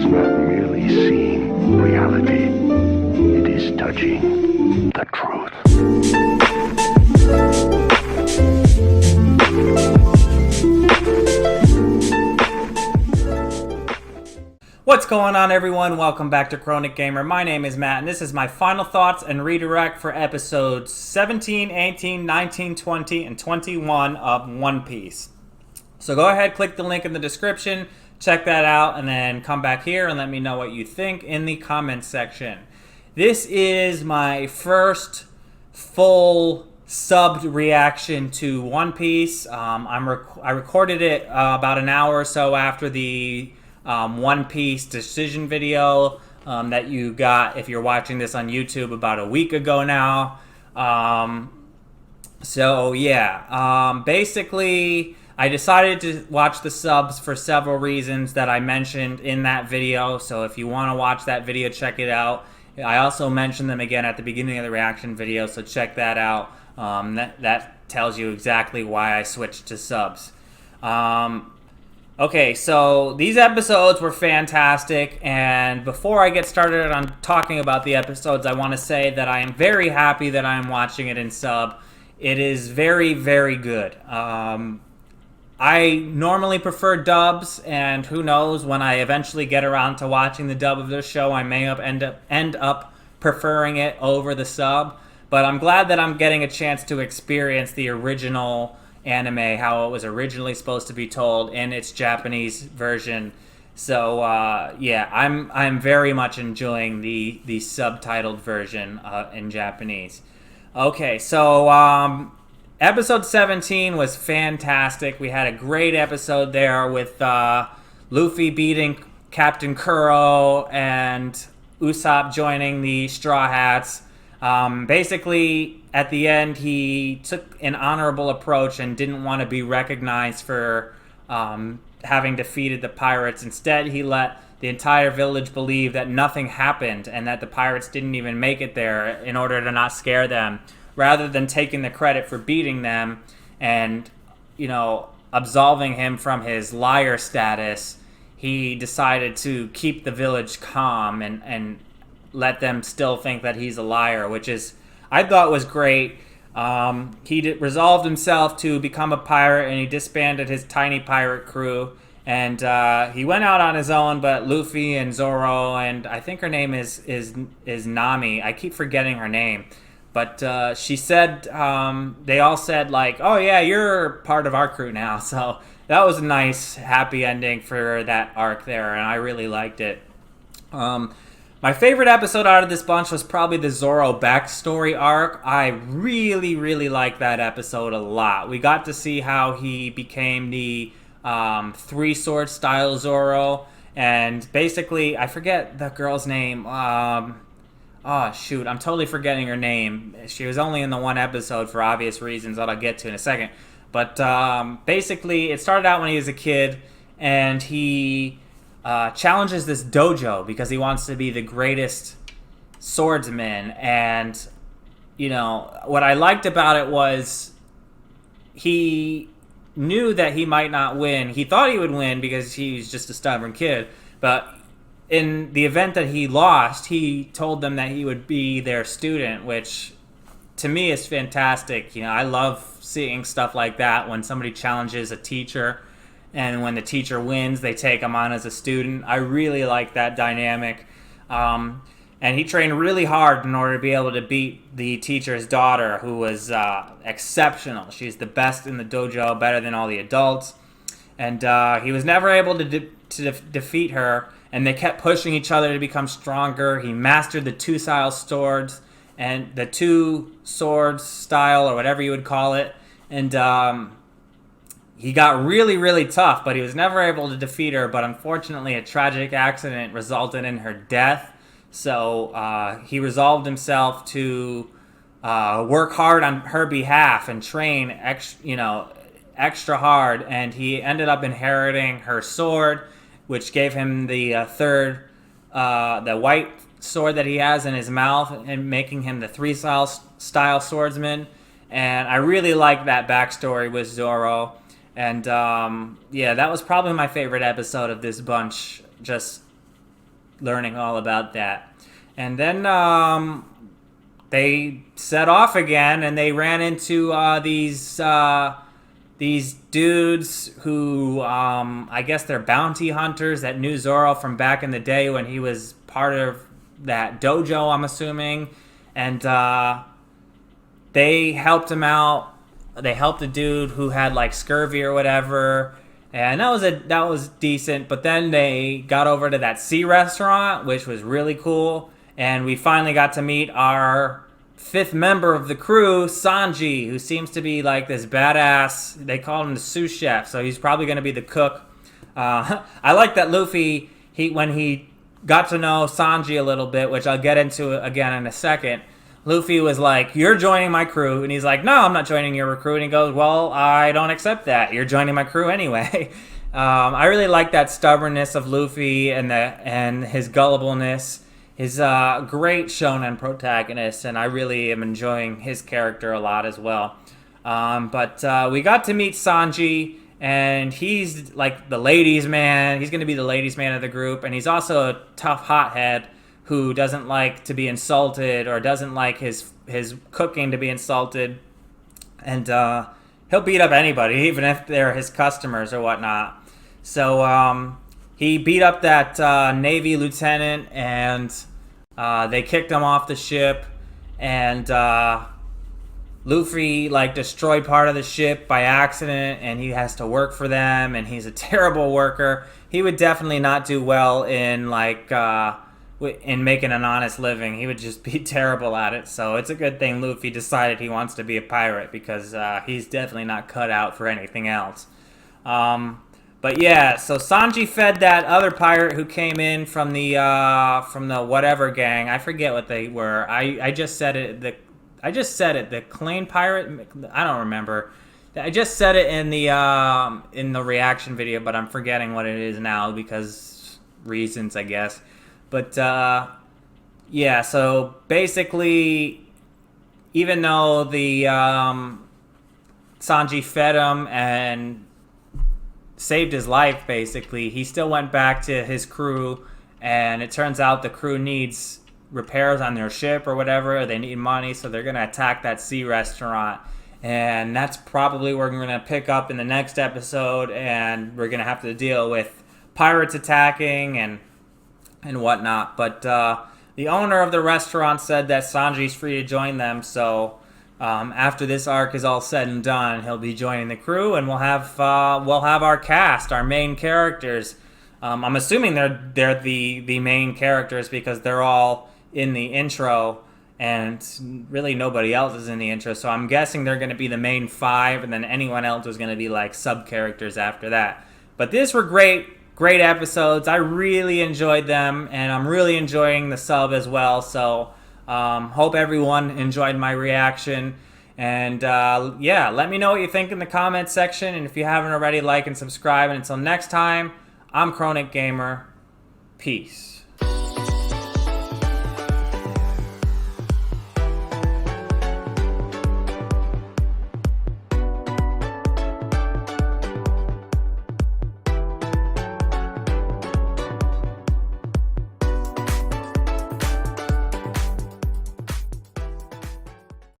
not merely seeing reality, it is touching the truth. What's going on, everyone? Welcome back to Chronic Gamer. My name is Matt, and this is my final thoughts and redirect for episodes 17, 18, 19, 20, and 21 of One Piece. So go ahead, click the link in the description, check that out, and then come back here and let me know what you think in the comments section. This is my first full subbed reaction to One Piece. I recorded it about an hour or so after the One Piece decision video that you got if you're watching this on YouTube about a week ago now. Basically I decided to watch the subs for several reasons that I mentioned in that video. So if you want to watch that video, check it out. I also mentioned them again at the beginning of the reaction video, so check that out. That tells you exactly why I switched to subs. Okay, so these episodes were fantastic, and before I get started on talking about the episodes, I want to say that I am very happy that I am watching it in sub. It is very, very good. I normally prefer dubs, and who knows, when I eventually get around to watching the dub of this show, I may end up preferring it over the sub, but I'm glad that I'm getting a chance to experience the original anime, how it was originally supposed to be told in its Japanese version. So I'm very much enjoying the subtitled version in Japanese. Okay, so episode 17 was fantastic. We had a great episode there with Luffy beating Captain Kuro and Usopp joining the Straw Hats. Basically, at the end, he took an honorable approach and didn't want to be recognized for having defeated the pirates. Instead, he let the entire village believe that nothing happened and that the pirates didn't even make it there in order to not scare them, rather than taking the credit for beating them and, absolving him from his liar status. He decided to keep the village calm and let them still think that he's a liar, which I thought was great. He resolved himself to become a pirate, and he disbanded his tiny pirate crew, and he went out on his own. But Luffy and Zoro, and I think her name is Nami. I keep forgetting her name, but she said they all said like, "Oh yeah, you're part of our crew now." So that was a nice, happy ending for that arc there, and I really liked it. My favorite episode out of this bunch was probably the Zoro backstory arc. I really, really liked that episode a lot. We got to see how he became the three-sword style Zoro, and basically, I forget the girl's name. I'm totally forgetting her name. She was only in the one episode for obvious reasons that I'll get to in a second. But basically, it started out when he was a kid, and he challenges this dojo because he wants to be the greatest swordsman. And what I liked about it was he knew that he might not win. He thought he would win because he's just a stubborn kid, but in the event that he lost, he told them that he would be their student, which to me is fantastic. I love seeing stuff like that when somebody challenges a teacher, and when the teacher wins, they take him on as a student. I really like that dynamic. And he trained really hard in order to be able to beat the teacher's daughter, who was exceptional. She's the best in the dojo, better than all the adults. And he was never able to defeat her, and they kept pushing each other to become stronger. He mastered the two-style swords, and the two-swords style, or whatever you would call it. And he got really, really tough, but he was never able to defeat her. But unfortunately, a tragic accident resulted in her death. So he resolved himself to work hard on her behalf and train extra hard. And he ended up inheriting her sword, which gave him the the white sword that he has in his mouth, and making him the three-style swordsman. And I really like that backstory with Zoro. And that was probably my favorite episode of this bunch. Just learning all about that. And then they set off again, and they ran into these dudes who I guess they're bounty hunters that knew Zoro from back in the day when he was part of that dojo, I'm assuming. And they helped him out. They helped a dude who had like scurvy or whatever, and that was decent. But then they got over to that sea restaurant, which was really cool, and we finally got to meet our fifth member of the crew, Sanji, who seems to be like this badass. They call him the sous chef, so he's probably going to be the cook. I like that Luffy, when he got to know Sanji a little bit, which I'll get into again in a second, Luffy was like, "You're joining my crew," and he's like, "No, I'm not joining your crew." And he goes, "Well, I don't accept that. You're joining my crew anyway." I really like that stubbornness of Luffy and his gullibleness. He's a great shonen protagonist, and I really am enjoying his character a lot as well. But we got to meet Sanji, and he's like the ladies' man. He's going to be the ladies' man of the group, and he's also a tough hothead who doesn't like to be insulted or doesn't like his cooking to be insulted. And he'll beat up anybody, even if they're his customers or whatnot. So he beat up that Navy lieutenant, and they kicked him off the ship. And Luffy like destroyed part of the ship by accident, and he has to work for them, and he's a terrible worker. He would definitely not do well in in making an honest living. He would just be terrible at it. So it's a good thing Luffy decided he wants to be a pirate, because he's definitely not cut out for anything else. But yeah, so Sanji fed that other pirate who came in from the whatever gang. I forget what they were. I just said it. The Clean pirate. I don't remember. I just said it in the reaction video, but I'm forgetting what it is now because reasons, I guess. But yeah, so basically, even though the Sanji fed him and saved his life, basically, he still went back to his crew, and it turns out the crew needs repairs on their ship or whatever. They need money, so they're gonna attack that sea restaurant, and that's probably where we're gonna pick up in the next episode, and we're gonna have to deal with pirates attacking and whatnot. But the owner of the restaurant said that Sanji's free to join them, so after this arc is all said and done, he'll be joining the crew, and we'll have our cast, our main characters. I'm assuming they're the main characters because they're all in the intro, and really nobody else is in the intro. So I'm guessing they're going to be the main five, and then anyone else is going to be like sub characters after that. But these were great episodes. I really enjoyed them, and I'm really enjoying the sub as well. So hope everyone enjoyed my reaction. And yeah, let me know what you think in the comments section. And if you haven't already, like and subscribe. And until next time, I'm Chronic Gamer. Peace.